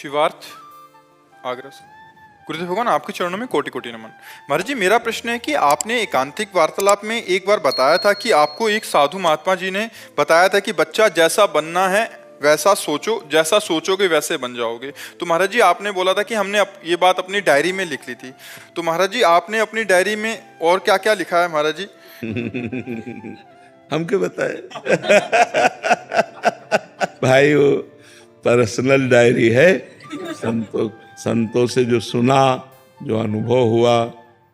शिवार्थ आगरा से। गुरुदेव भगवान आपके चरणों में कोटि कोटि नमन। महाराज जी, मेरा प्रश्न है कि आपने एकांतिक वार्तालाप में एक बार बताया था कि आपको एक साधु महात्मा जी ने बताया था कि बच्चा जैसा बनना है वैसा सोचो, जैसा सोचोगे वैसे बन जाओगे। तो महाराज जी आपने बोला था कि हमने ये बात अपनी डायरी में लिख ली थी। तो महाराज जी आपने अपनी डायरी में और क्या क्या लिखा है महाराज जी? हम क्यों बताए? भाई वो पर्सनल डायरी है। संतों से जो सुना, जो अनुभव हुआ,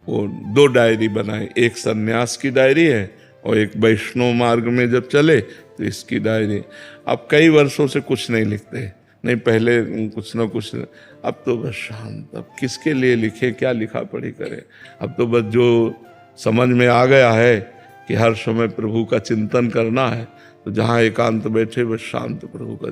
वो दो डायरी बनाए। एक सन्यास की डायरी है और एक वैष्णव मार्ग में जब चले तो इसकी डायरी। अब कई वर्षों से कुछ नहीं लिखते, नहीं पहले कुछ ना कुछ, अब तो बस शांत। अब किसके लिए लिखे, क्या लिखा पढ़ी करें। अब तो बस जो समझ में आ गया है कि हर समय प्रभु का चिंतन करना है, तो जहाँ एकांत बैठे बस शांत प्रभु का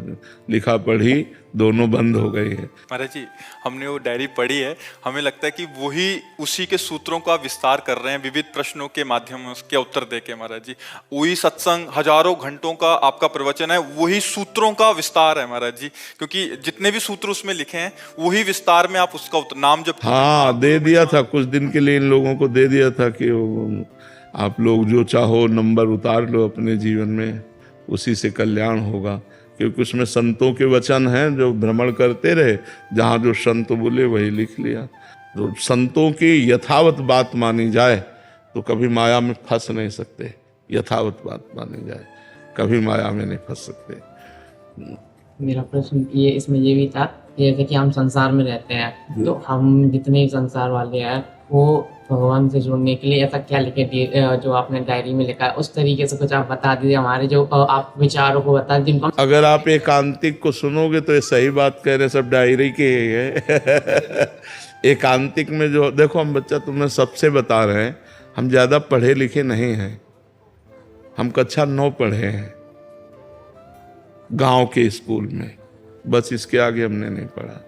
लिखा पढ़ी दोनों बंद हो गई है। महाराज जी हमने वो डायरी पढ़ी है, हमें लगता है कि वही उसी के सूत्रों का विस्तार कर रहे हैं, विविध प्रश्नों के माध्यम में उसके उत्तर देके। महाराज जी वही सत्संग, हजारों घंटों का आपका प्रवचन है, वही सूत्रों का विस्तार है महाराज जी, क्योंकि जितने भी सूत्र उसमें लिखे हैं वही विस्तार में आप उसका नाम जब दे दिया था कुछ दिन के लिए, इन लोगों को दे दिया था कि आप लोग जो चाहो नंबर उतार लो अपने जीवन में, उसी से कल्याण होगा। क्योंकि उसमें संतों के वचन हैं जो भ्रमण करते रहे, जहाँ जो संत बोले वही लिख लिया। तो संतों की यथावत बात मानी जाए तो कभी माया में फंस नहीं सकते। यथावत बात मानी जाए, कभी माया में नहीं फंस सकते। मेरा प्रश्न ये इसमें ये भी था कि जैसे कि हम संसार में रहते हैं, तो हम जितने भी संसार वाले हैं वो भगवान से जुड़ने के लिए ऐसा क्या लिखे दिए जो आपने डायरी में लिखा है, उस तरीके से कुछ आप बता दीजिए हमारे जो आप विचारों को बता दीजिए जिनको। अगर आप एकांतिक को सुनोगे तो ये सही बात कह रहे, सब डायरी के ही है। एकांतिक में जो देखो, हम बच्चा तुम्हें सबसे बता रहे हैं, हम ज्यादा पढ़े लिखे नहीं हैं। हम कक्षा 9 पढ़े हैं गांव के स्कूल में, बस इसके आगे हमने नहीं पढ़ा।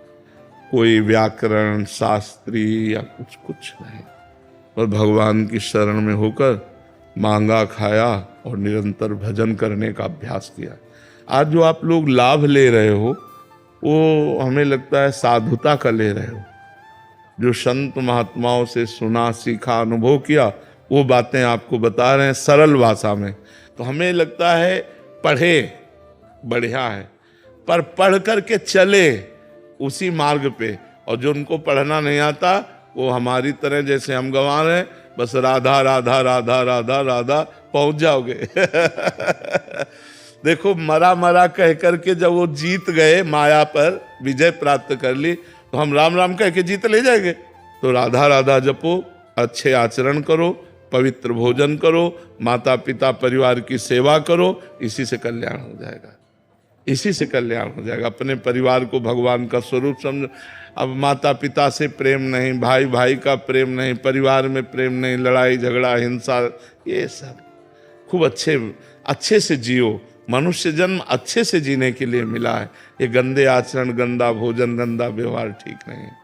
कोई व्याकरण शास्त्री या कुछ नहीं, और भगवान की शरण में होकर मांगा खाया और निरंतर भजन करने का अभ्यास किया। आज जो आप लोग लाभ ले रहे हो वो हमें लगता है साधुता का ले रहे हो। जो संत महात्माओं से सुना, सीखा, अनुभव किया, वो बातें आपको बता रहे हैं सरल भाषा में। तो हमें लगता है पढ़े बढ़िया है, पर पढ़ करके चले उसी मार्ग पे। और जो उनको पढ़ना नहीं आता वो हमारी तरह, जैसे हम गंवा रहे हैं, बस राधा राधा राधा राधा राधा पहुंच जाओगे। देखो मरा मरा कह करके जब वो जीत गए, माया पर विजय प्राप्त कर ली, तो हम राम राम कह के जीत ले जाएंगे। तो राधा राधा जपो, अच्छे आचरण करो, पवित्र भोजन करो, माता पिता परिवार की सेवा करो, इसी से कल्याण हो जाएगा। इसी से कल्याण हो जाएगा। अपने परिवार को भगवान का स्वरूप समझो। अब माता पिता से प्रेम नहीं, भाई भाई का प्रेम नहीं, परिवार में प्रेम नहीं, लड़ाई झगड़ा हिंसा, ये सब खूब अच्छे से जियो। मनुष्य जन्म अच्छे से जीने के लिए मिला है। ये गंदे आचरण, गंदा भोजन, गंदा व्यवहार ठीक नहीं है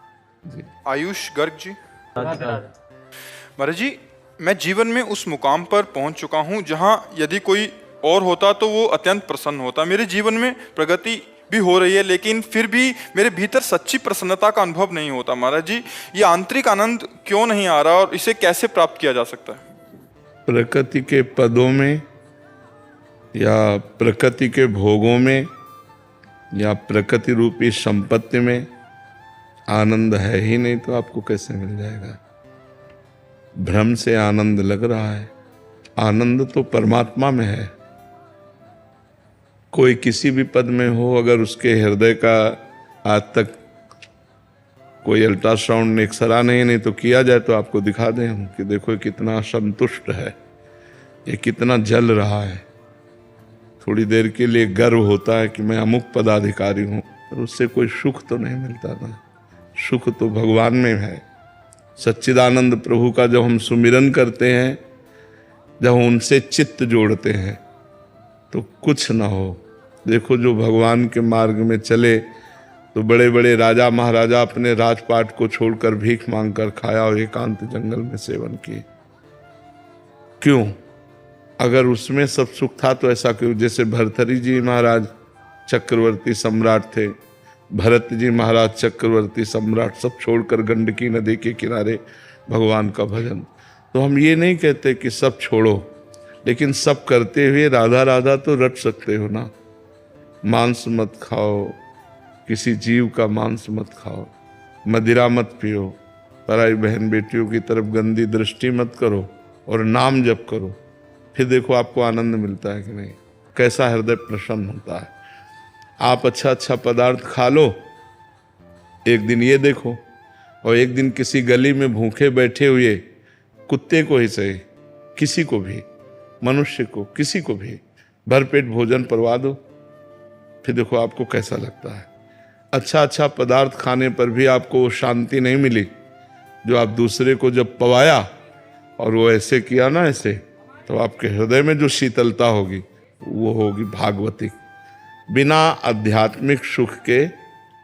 जी। आयुष गर्ग जी। महाराज जी मैं जीवन में उस मुकाम पर पहुंच चुका हूं जहां यदि कोई और होता तो वो अत्यंत प्रसन्न होता। मेरे जीवन में प्रगति भी हो रही है, लेकिन फिर भी मेरे भीतर सच्ची प्रसन्नता का अनुभव नहीं होता। महाराज जी ये आंतरिक आनंद क्यों नहीं आ रहा और इसे कैसे प्राप्त किया जा सकता है? प्रकृति के पदों में या प्रकृति के भोगों में या प्रकृति रूपी संपत्ति में आनंद है ही नहीं, तो आपको कैसे मिल जाएगा? भ्रम से आनंद लग रहा है, आनंद तो परमात्मा में है। कोई किसी भी पद में हो, अगर उसके हृदय का आज तक कोई अल्ट्रासाउंड एक्सरा नहीं तो किया जाए तो आपको दिखा दें हम कि देखो कितना संतुष्ट है, ये कितना जल रहा है। थोड़ी देर के लिए गर्व होता है कि मैं अमुक पदाधिकारी हूँ, पर उससे कोई सुख तो नहीं मिलता ना। सुख तो भगवान में है। सच्चिदानंद प्रभु का जब हम सुमिरन करते हैं, जब उनसे चित्त जोड़ते हैं, तो कुछ ना हो। देखो जो भगवान के मार्ग में चले, तो बड़े बड़े राजा महाराजा अपने राजपाट को छोड़कर भीख मांगकर खाया और एकांत जंगल में सेवन किए। क्यों? अगर उसमें सब सुख था तो ऐसा क्यों? जैसे भर्तृहरि जी महाराज चक्रवर्ती सम्राट थे, भरत जी महाराज चक्रवर्ती सम्राट सब छोड़कर गंडकी नदी के किनारे भगवान का भजन। तो हम ये नहीं कहते कि सब छोड़ो, लेकिन सब करते हुए राधा राधा तो रट सकते हो ना। मांस मत खाओ, किसी जीव का मांस मत खाओ, मदिरा मत पियो, पराई बहन बेटियों की तरफ गंदी दृष्टि मत करो और नाम जप करो। फिर देखो आपको आनंद मिलता है कि नहीं, कैसा हृदय प्रसन्न होता है। आप अच्छा अच्छा पदार्थ खा लो, एक दिन ये देखो, और एक दिन किसी गली में भूखे बैठे हुए कुत्ते को ही सही, किसी को भी, मनुष्य को, किसी को भी भरपेट भोजन करवा दो, फिर देखो आपको कैसा लगता है। अच्छा अच्छा पदार्थ खाने पर भी आपको वो शांति नहीं मिली जो आप दूसरे को जब पवाया और वो ऐसे किया ना ऐसे, तो आपके हृदय में जो शीतलता होगी वो होगी भागवती। बिना आध्यात्मिक सुख के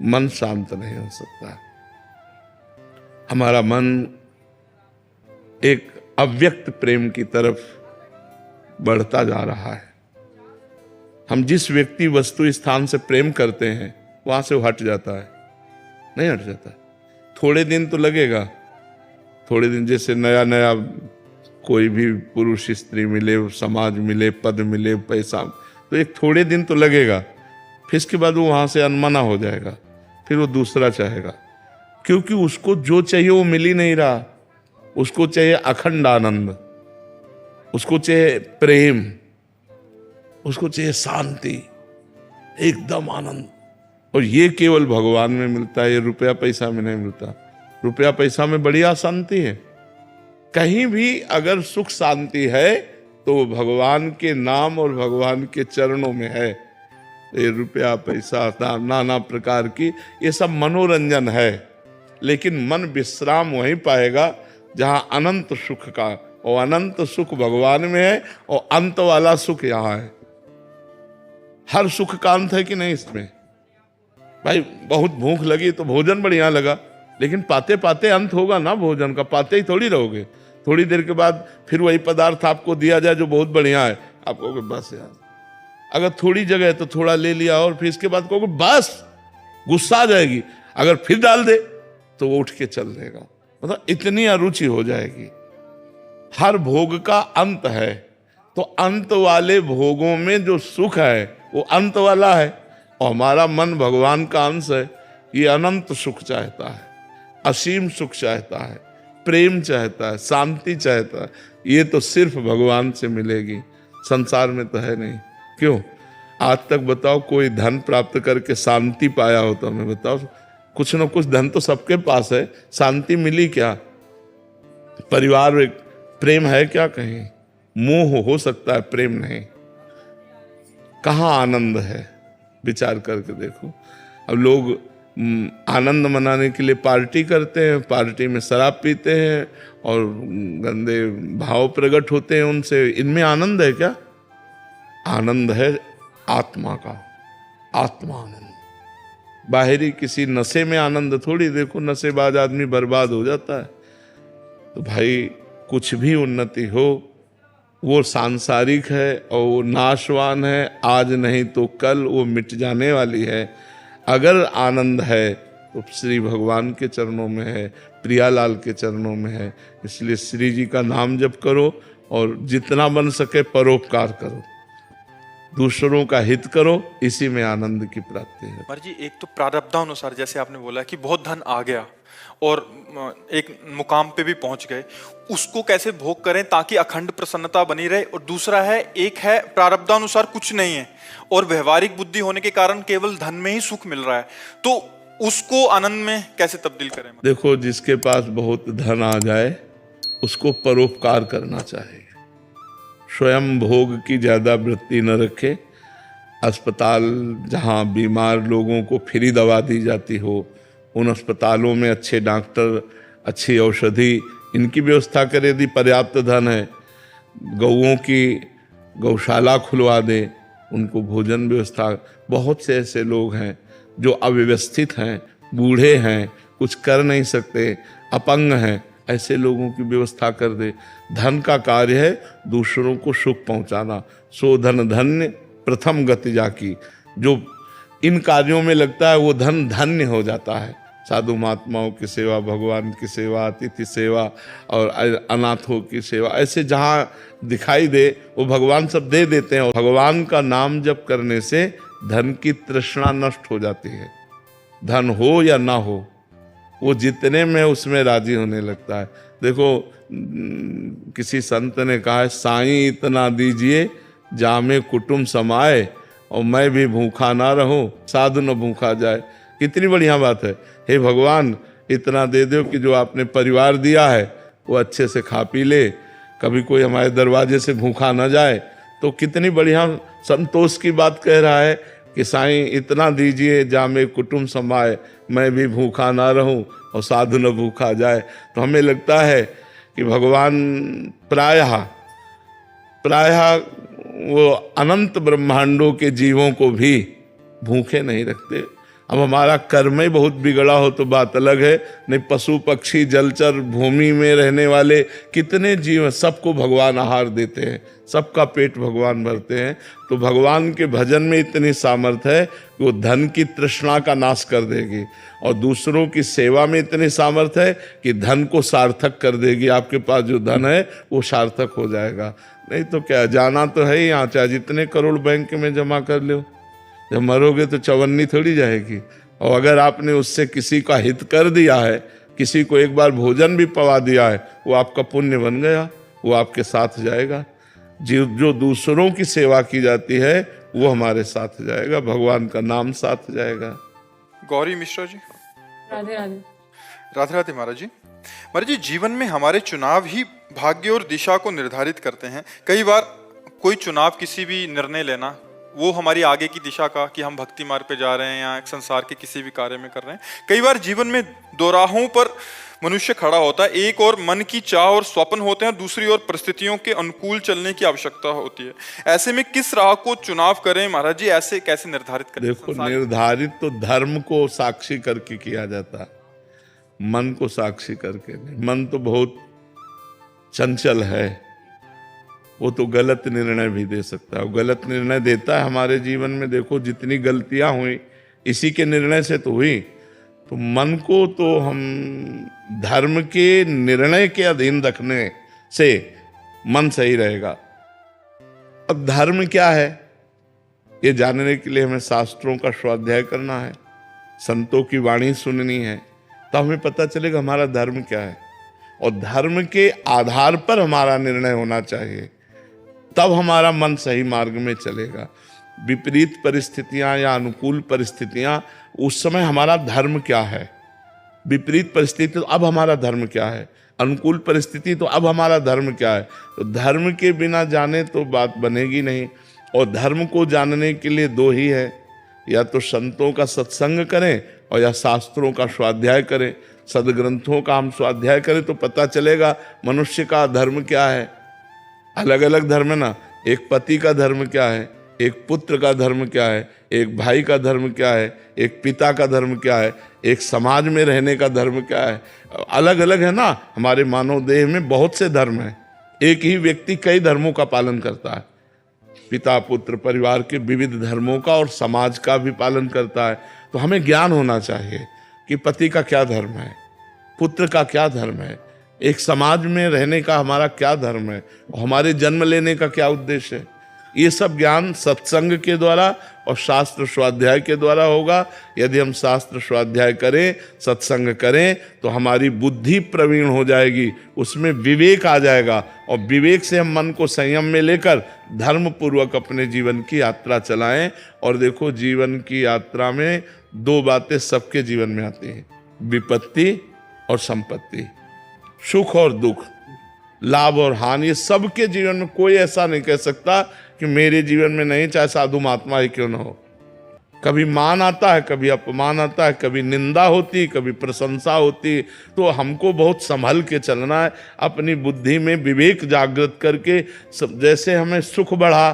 मन शांत नहीं हो सकता। हमारा मन एक अव्यक्त प्रेम की तरफ बढ़ता जा रहा है। हम जिस व्यक्ति वस्तु स्थान से प्रेम करते हैं वहां से वो हट जाता है, नहीं हट जाता। थोड़े दिन तो लगेगा, थोड़े दिन, जैसे नया नया कोई भी पुरुष स्त्री मिले, समाज मिले, पद मिले, पैसा, तो एक थोड़े दिन तो लगेगा, फिर इसके बाद वो वहां से अनमना हो जाएगा, फिर वो दूसरा चाहेगा, क्योंकि उसको जो चाहिए वो मिल ही नहीं रहा। उसको चाहिए अखंड आनंद, उसको चाहिए प्रेम, उसको चाहिए शांति, एकदम आनंद। और ये केवल भगवान में मिलता है, ये रुपया पैसा में नहीं मिलता। रुपया पैसा में बढ़िया शांति है, कहीं भी अगर सुख शांति है तो वो भगवान के नाम और भगवान के चरणों में है। ये रुपया पैसा नाना प्रकार की ये सब मनोरंजन है, लेकिन मन विश्राम वहीं पाएगा जहां अनंत सुख का, और अनंत सुख भगवान में है और अंत वाला सुख यहाँ है। हर सुख का अंत है कि नहीं इसमें? भाई बहुत भूख लगी तो भोजन बढ़िया लगा, लेकिन पाते पाते अंत होगा ना भोजन का, पाते ही थोड़ी रहोगे। थोड़ी देर के बाद फिर वही पदार्थ आपको दिया जाए जो बहुत बढ़िया है, आप कहोगे बस यार। अगर थोड़ी जगह है तो थोड़ा ले लिया और फिर इसके बाद कहोगे बस, गुस्सा आ जाएगी। अगर फिर डाल दे तो वो उठ के चल देगा, मतलब इतनी अरुचि हो जाएगी। हर भोग का अंत है, तो अंत वाले भोगों में जो सुख है वो अंत वाला है, और हमारा मन भगवान का अंश है। ये अनंत सुख चाहता है, असीम सुख चाहता है, प्रेम चाहता है, शांति चाहता है। ये तो सिर्फ भगवान से मिलेगी, संसार में तो है नहीं। क्यों? आज तक बताओ कोई धन प्राप्त करके शांति पाया हो तो हमें बताओ। कुछ न कुछ धन तो सबके पास है, शांति मिली क्या? परिवार में प्रेम है क्या? कहीं मोह हो सकता है, प्रेम नहीं। कहाँ आनंद है? विचार करके देखो। अब लोग आनंद मनाने के लिए पार्टी करते हैं, पार्टी में शराब पीते हैं और गंदे भाव प्रकट होते हैं उनसे। इनमें आनंद है क्या? आनंद है आत्मा का, आत्मा आनंद। बाहरी किसी नशे में आनंद थोड़ी। देखो नशेबाज आदमी बर्बाद हो जाता है। तो भाई कुछ भी उन्नति हो वो सांसारिक है और वो नाशवान है, आज नहीं तो कल वो मिट जाने वाली है। अगर आनंद है तो श्री भगवान के चरणों में है, प्रियालाल के चरणों में है। इसलिए श्री जी का नाम जप करो और जितना बन सके परोपकार करो, दूसरों का हित करो, इसी में आनंद की प्राप्ति है। कुमार जी, एक तो प्रारब्धानुसार जैसे आपने बोला कि बहुत धन आ गया और एक मुकाम पे भी पहुंच गए, उसको कैसे भोग करें ताकि अखंड प्रसन्नता बनी रहे। और दूसरा है, एक है प्रारब्धानुसार कुछ नहीं है और व्यवहारिक बुद्धि होने के कारण केवल धन में ही सुख मिल रहा है, तो उसको आनंद में कैसे तब्दील करें? देखो, जिसके पास बहुत धन आ जाए उसको परोपकार करना चाहिए। स्वयं भोग की ज्यादा वृत्ति न रखे। अस्पताल जहाँ बीमार लोगों को फ्री दवा दी जाती हो, उन अस्पतालों में अच्छे डॉक्टर, अच्छी औषधि, इनकी व्यवस्था करे। यदि पर्याप्त धन है, गौओं की गौशाला खुलवा दे, उनको भोजन व्यवस्था। बहुत से ऐसे लोग हैं जो अव्यवस्थित हैं, बूढ़े हैं, कुछ कर नहीं सकते, अपंग हैं, ऐसे लोगों की व्यवस्था कर दे। धन का कार्य है दूसरों को सुख पहुंचाना। सो धन धन्य प्रथम गति जाकी। जो इन कार्यों में लगता है वो धन धन्य हो जाता है। साधु महात्माओं की सेवा, भगवान की सेवा, अतिथि सेवा और अनाथों की सेवा, ऐसे जहाँ दिखाई दे वो भगवान सब दे देते हैं। और भगवान का नाम जप करने से धन की तृष्णा नष्ट हो जाती है। धन हो या ना हो, वो जितने में उसमें राजी होने लगता है। देखो किसी संत ने कहा है, साईं इतना दीजिए जामे कुटुंब समाए और मैं भी भूखा ना रहूं, साधु न भूखा जाए। कितनी बढ़िया बात है। हे भगवान इतना दे दो कि जो आपने परिवार दिया है वो अच्छे से खा पी ले, कभी कोई हमारे दरवाजे से भूखा ना जाए। तो कितनी बढ़िया संतोष की बात कह रहा है कि साईं इतना दीजिए जामे कुटुंब समाए, मैं भी भूखा ना रहूं और साधु न भूखा जाए। तो हमें लगता है कि भगवान प्रायः वो अनंत ब्रह्मांडों के जीवों को भी भूखे नहीं रखते। अब हमारा कर्म ही बहुत बिगड़ा हो तो बात अलग है, नहीं पशु पक्षी जलचर भूमि में रहने वाले कितने जीव हैं, सबको भगवान आहार देते हैं, सबका पेट भगवान भरते हैं। तो भगवान के भजन में इतनी सामर्थ्य है कि वो धन की तृष्णा का नाश कर देगी, और दूसरों की सेवा में इतनी सामर्थ्य है कि धन को सार्थक कर देगी। आपके पास जो धन है वो सार्थक हो जाएगा। नहीं तो क्या, जाना तो है ही यहाँ, चाहे जितने करोड़ बैंक में जमा कर लो, जब मरोगे तो चवन्नी थोड़ी जाएगी। और अगर आपने उससे किसी का हित कर दिया है, किसी को एक बार भोजन भी पवा दिया है, वो आपका पुण्य बन गया, वो आपके साथ जाएगा। जो दूसरों की सेवा की जाती है वो हमारे साथ जाएगा, भगवान का नाम साथ जाएगा। गौरी मिश्रा जी। राधे राधे। राधे राधे महाराज जी। महाराज जी, जीवन में हमारे चुनाव ही भाग्य और दिशा को निर्धारित करते हैं। कई बार कोई चुनाव, किसी भी निर्णय लेना, वो हमारी आगे की दिशा का, कि हम भक्ति मार्ग पे जा रहे हैं या संसार के किसी भी कार्य में कर रहे हैं। कई बार जीवन में दो राहों पर मनुष्य खड़ा होता है। एक और मन की चाह और स्वप्न होते हैं, दूसरी ओर परिस्थितियों के अनुकूल चलने की आवश्यकता होती है। ऐसे में किस राह को चुनाव करें महाराज जी, ऐसे कैसे निर्धारित करें? देखो, निर्धारित तो धर्म को साक्षी करके किया जाता है, मन को साक्षी करके नहीं। मन तो बहुत चंचल है, वो तो गलत निर्णय भी दे सकता है, वो गलत निर्णय देता है हमारे जीवन में। देखो जितनी गलतियां हुई इसी के निर्णय से तो हुई। तो मन को तो हम धर्म के निर्णय के अधीन रखने से मन सही रहेगा। अब धर्म क्या है ये जानने के लिए हमें शास्त्रों का स्वाध्याय करना है, संतों की वाणी सुननी है, तो हमें पता चलेगा हमारा धर्म क्या है। और धर्म के आधार पर हमारा निर्णय होना चाहिए, तब हमारा मन सही मार्ग में चलेगा। विपरीत परिस्थितियां या अनुकूल परिस्थितियां, उस समय हमारा धर्म क्या है। विपरीत परिस्थिति तो अब हमारा धर्म क्या है, अनुकूल परिस्थिति तो अब हमारा धर्म क्या है। तो धर्म के बिना जाने तो बात बनेगी नहीं। और धर्म को जानने के लिए दो ही है, या तो संतों का सत्संग करें और या शास्त्रों का स्वाध्याय करें। सदग्रंथों का हम स्वाध्याय करें तो पता चलेगा मनुष्य का धर्म क्या है। अलग अलग धर्म है ना, एक पति का धर्म क्या है, एक पुत्र का धर्म क्या है, एक भाई का धर्म क्या है, एक पिता का धर्म क्या है, एक समाज में रहने का धर्म क्या है। अलग अलग है ना। हमारे मानव देह में बहुत से धर्म हैं, एक ही व्यक्ति कई धर्मों का पालन करता है। पिता पुत्र परिवार के विविध धर्मों का और समाज का भी पालन करता है। तो हमें ज्ञान होना चाहिए कि पति का क्या धर्म है, पुत्र का क्या धर्म है, एक समाज में रहने का हमारा क्या धर्म है, और हमारे जन्म लेने का क्या उद्देश्य है। ये सब ज्ञान सत्संग के द्वारा और शास्त्र स्वाध्याय के द्वारा होगा। यदि हम शास्त्र स्वाध्याय करें, सत्संग करें, तो हमारी बुद्धि प्रवीण हो जाएगी, उसमें विवेक आ जाएगा, और विवेक से हम मन को संयम में लेकर धर्म पूर्वक अपने जीवन की यात्रा चलाएं। और देखो, जीवन की यात्रा में दो बातें सबके जीवन में आती हैं, विपत्ति और संपत्ति, सुख और दुख, लाभ और हानि। ये सबके जीवन में, कोई ऐसा नहीं कह सकता कि मेरे जीवन में नहीं, चाहे साधु महात्मा ही क्यों ना हो। कभी मान आता है, कभी अपमान आता है, कभी निंदा होती, कभी प्रशंसा होती। तो हमको बहुत संभल के चलना है, अपनी बुद्धि में विवेक जागृत करके। जैसे हमें सुख बढ़ा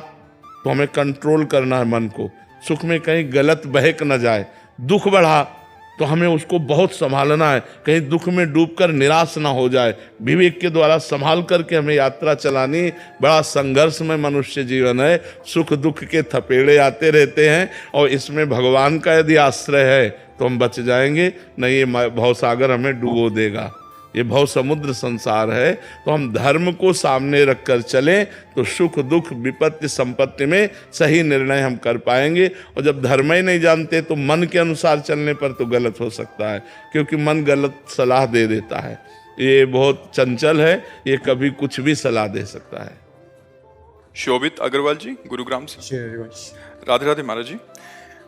तो हमें कंट्रोल करना है मन को, सुख में कहीं गलत बहक न जाए। दुख बढ़ा तो हमें उसको बहुत संभालना है, कहीं दुख में डूबकर निराश ना हो जाए। विवेक के द्वारा संभाल करके हमें यात्रा चलानी। बड़ा संघर्षमय मनुष्य जीवन है, सुख दुख के थपेड़े आते रहते हैं, और इसमें भगवान का यदि आश्रय है तो हम बच जाएंगे, नहीं ये भवसागर हमें डुबो देगा। ये भव समुद्र संसार है, तो हम धर्म को सामने रखकर चलें तो सुख दुख विपत्ति संपत्ति में सही निर्णय हम कर पाएंगे। और जब धर्म ही नहीं जानते तो मन के अनुसार चलने पर तो गलत हो सकता है, क्योंकि मन गलत सलाह दे देता है। ये बहुत चंचल है, ये कभी कुछ भी सलाह दे सकता है। शोभित अग्रवाल जी, गुरुग्राम से। राधे राधे महाराज जी।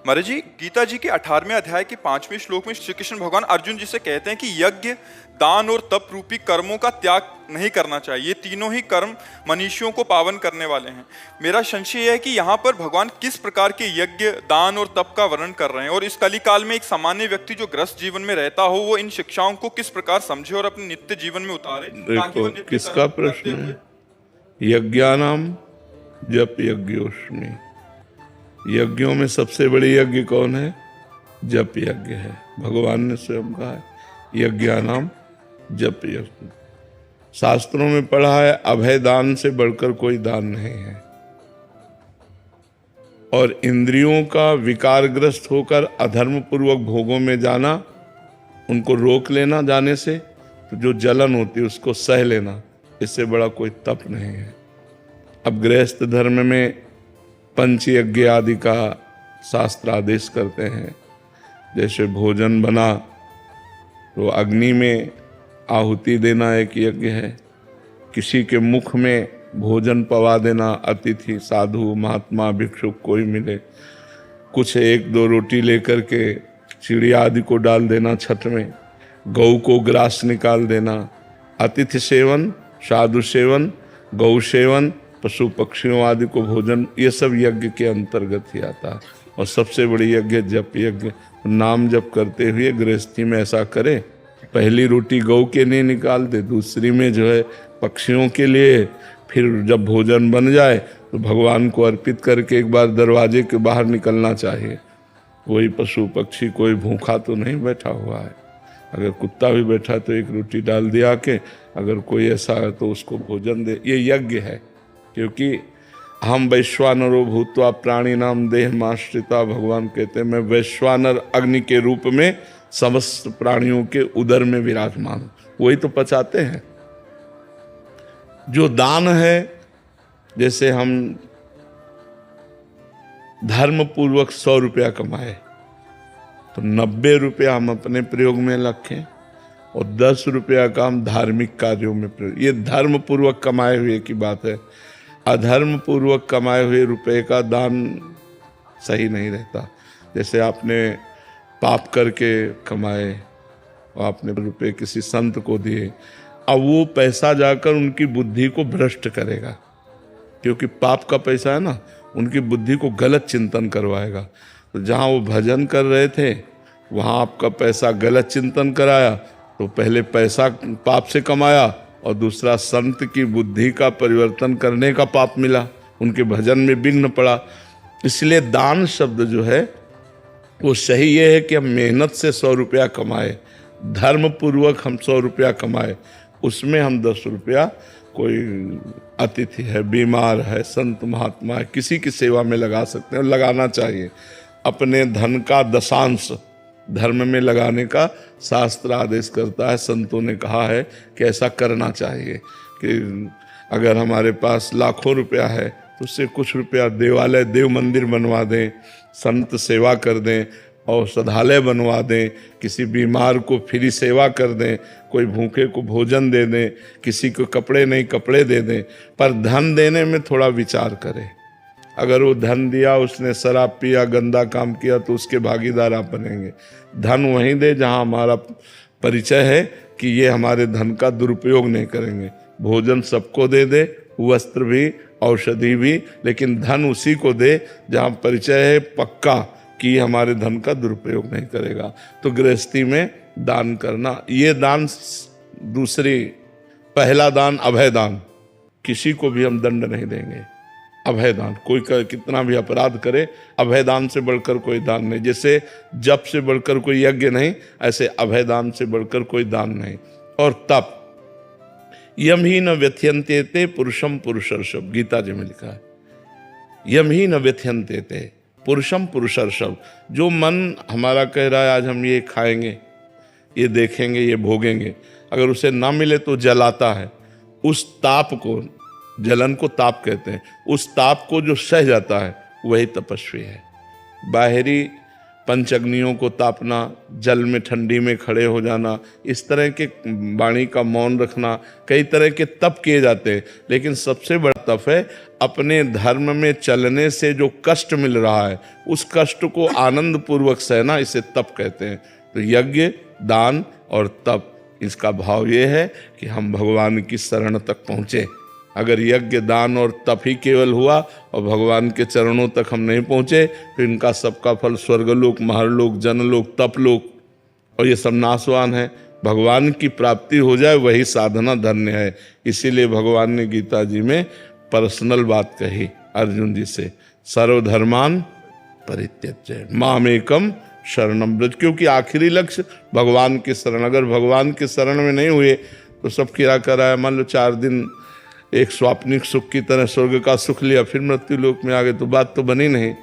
महाराज जी, गीता जी के 18वें अध्याय के 5वें श्लोक में श्री कृष्ण भगवान अर्जुन जी से कहते हैं कि यज्ञ, दान और तप रूपी कर्मों का त्याग नहीं करना चाहिए। तीनों ही कर्म मनुष्यों को पावन करने वाले हैं। मेरा संशय यह है कि यहाँ पर भगवान किस प्रकार के यज्ञ, दान और तप का वर्णन कर रहे हैं, और इस कलिकाल में एक सामान्य व्यक्ति जो ग्रस्त जीवन में रहता हो वो इन शिक्षाओं को किस प्रकार समझे और अपने नित्य जीवन में उतारे। देखो किसका प्रश्न है? यज्ञानाम जप यज्ञोष्मी। यज्ञों में सबसे बड़ी यज्ञ कौन है? जप यज्ञ है। भगवान ने स्वयं कहा है यज्ञानाम जप यज्ञ। शास्त्रों में पढ़ा है अभय दान से बढ़कर कोई दान नहीं है। और इंद्रियों का विकारग्रस्त होकर अधर्म पूर्वक भोगों में जाना, उनको रोक लेना जाने से, तो जो जलन होती है उसको सह लेना, इससे बड़ा कोई तप नहीं है। अब गृहस्थ धर्म में पंचयज्ञ आदि का शास्त्र आदेश करते हैं। जैसे भोजन बना तो अग्नि में आहुति देना एक यज्ञ है। किसी के मुख में भोजन पवा देना, अतिथि साधु महात्मा भिक्षुक कोई मिले, कुछ एक दो रोटी लेकर के चिड़िया आदि को डाल देना छत में, गौ को ग्रास निकाल देना, अतिथि सेवन, साधु सेवन, गौ सेवन, पशु पक्षियों आदि को भोजन, ये सब यज्ञ के अंतर्गत ही आता है। और सबसे बड़ी यज्ञ जप यज्ञ। नाम जप करते हुए गृहस्थी में ऐसा करे, पहली रोटी गौ के लिए निकाल दे, दूसरी में जो है पक्षियों के लिए, फिर जब भोजन बन जाए तो भगवान को अर्पित करके एक बार दरवाजे के बाहर निकलना चाहिए। कोई पशु पक्षी कोई भूखा तो नहीं बैठा हुआ है। अगर कुत्ता भी बैठा तो एक रोटी डाल दिया के, अगर कोई ऐसा है तो उसको भोजन दे। ये यज्ञ है, क्योंकि हम वैश्वानरो भूत्वा प्राणी नाम देह माश्रिता, भगवान कहते हैं मैं वैश्वानर अग्नि के रूप में समस्त प्राणियों के उदर में विराजमान हूं, वही तो पचाते हैं। जो दान है, जैसे हम धर्म पूर्वक 100 रुपया कमाए तो 90 रुपया हम अपने प्रयोग में रखें और 10 रुपया का हम धार्मिक कार्यों में प्रयोग। ये धर्म पूर्वक कमाए हुए की बात है। अधर्म पूर्वक कमाए हुए रुपए का दान सही नहीं रहता। जैसे आपने पाप करके कमाए और आपने रुपए किसी संत को दिए, अब वो पैसा जाकर उनकी बुद्धि को भ्रष्ट करेगा, क्योंकि पाप का पैसा है ना, उनकी बुद्धि को गलत चिंतन करवाएगा। तो जहाँ वो भजन कर रहे थे वहाँ आपका पैसा गलत चिंतन कराया, तो पहले पैसा पाप से कमाया और दूसरा संत की बुद्धि का परिवर्तन करने का पाप मिला, उनके भजन में विघ्न पड़ा। इसलिए दान शब्द जो है वो सही ये है कि हम मेहनत से 100 रुपया कमाए, धर्म पूर्वक हम 100 रुपया कमाए, उसमें हम 10 रुपया कोई अतिथि है, बीमार है, संत महात्मा है, किसी की सेवा में लगा सकते हैं और लगाना चाहिए। अपने धन का दशांश धर्म में लगाने का शास्त्र आदेश करता है। संतों ने कहा है कि ऐसा करना चाहिए कि अगर हमारे पास लाखों रुपया है तो उससे कुछ रुपया देवालय देव मंदिर बनवा दें, संत सेवा कर दें, औषधालय बनवा दें, किसी बीमार को फ्री सेवा कर दें, कोई भूखे को भोजन दे दें, किसी को कपड़े नहीं कपड़े दे दें। पर धन देने में थोड़ा विचार करें। अगर वो धन दिया, उसने शराब पिया, गंदा काम किया, तो उसके भागीदार आप बनेंगे। धन वहीं दे जहां हमारा परिचय है कि ये हमारे धन का दुरुपयोग नहीं करेंगे। भोजन सबको दे दे, वस्त्र भी, औषधि भी, लेकिन धन उसी को दे जहां परिचय है पक्का कि हमारे धन का दुरुपयोग नहीं करेगा। तो गृहस्थी में दान करना, ये दान दूसरी, पहला दान अभय दान, किसी को भी हम दंड नहीं देंगे। अभयदान। कोई कितना भी अपराध करे, अभयदान से बढ़कर कोई दान नहीं। जैसे जप से बढ़कर कोई यज्ञ नहीं, ऐसे अभयदान से बढ़कर कोई दान नहीं। और तप, यम ही न व्यथ्यंते ते पुरुषम पुरुषर्षभ, गीता जी में लिखा है, यम ही न व्यथ्यंते ते पुरुषम पुरुषर्षभ। जो मन हमारा कह रहा है आज हम ये खाएंगे, ये देखेंगे, ये भोगेंगे, अगर उसे ना मिले तो जलाता है। उस ताप को, जलन को ताप कहते हैं, उस ताप को जो सह जाता है वही तपस्वी है। बाहरी पंच अग्नियों को तापना, जल में ठंडी में खड़े हो जाना, इस तरह के वाणी का मौन रखना, कई तरह के तप किए जाते हैं। लेकिन सबसे बड़ा तप है अपने धर्म में चलने से जो कष्ट मिल रहा है उस कष्ट को आनंद पूर्वक सहना, इसे तप कहते हैं। तो यज्ञ, दान और तप, इसका भाव ये है कि हम भगवान की शरण तक पहुँचे। अगर यज्ञ, दान और तप ही केवल हुआ और भगवान के चरणों तक हम नहीं पहुँचे तो इनका सबका फल स्वर्गलोक, महरलोक, जनलोक, तपलोक, और ये सब नाशवान है। भगवान की प्राप्ति हो जाए वही साधना धन्य है। इसीलिए भगवान ने गीता जी में पर्सनल बात कही अर्जुन जी से, सर्वधर्मान परित्यज्य मामेकम शरणम ब्रज, क्योंकि आखिरी लक्ष्य भगवान की शरण। अगर भगवान की शरण में नहीं हुए तो सब किरा करा है। मान लो 4 दिन एक स्वाप्निक सुख की तरह स्वर्ग का सुख लिया, फिर मृत्यु लोक में आ गए, तो बात तो बनी नहीं।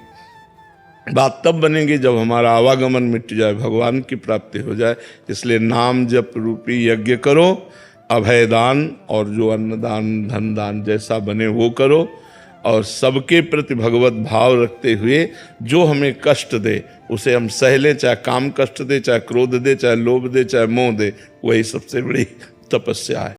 बात तब बनेगी जब हमारा आवागमन मिट जाए, भगवान की प्राप्ति हो जाए। इसलिए नाम जप रूपी यज्ञ करो, अभयदान और जो अन्नदान, धन दान जैसा बने वो करो, और सबके प्रति भगवत भाव रखते हुए जो हमें कष्ट दे उसे हम सह लें, चाहे काम कष्ट दे, चाहे क्रोध दे, चाहे लोभ दे, चाहे मोह दे, वही सबसे बड़ी तपस्या है।